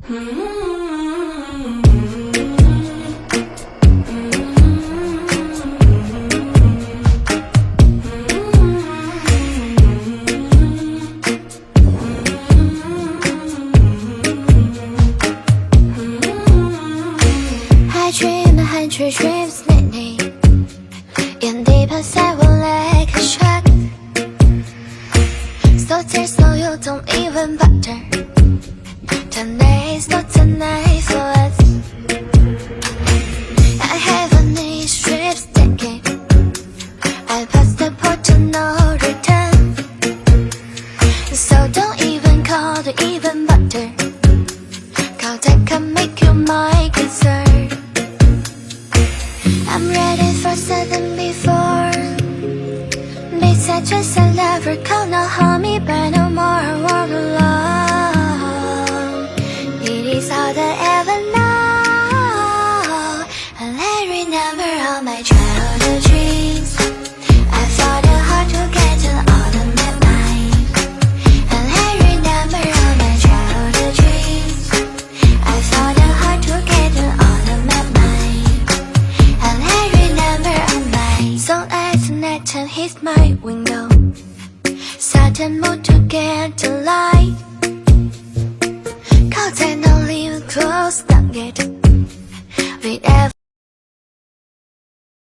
100 dreams lately. In deep inside will like a shot. So there's no you don't even bother. Tonight's not tonight for us. I have any strips taken. I pass the port to no return. So don't even call to even bother. Cause that can make you my concern. I'm ready for something before. Besides just a lover, call no homie, but no more walk alone. It is all that I ever know. And I remember all my childhood dreams. I fought hard to get to all of my mind. And I remember all my childhood dreams. I fought hard to get to all of my mind. And I remember all my soul eyes and I turn hit my window. Sudden mood to get to light. Cause I know you close.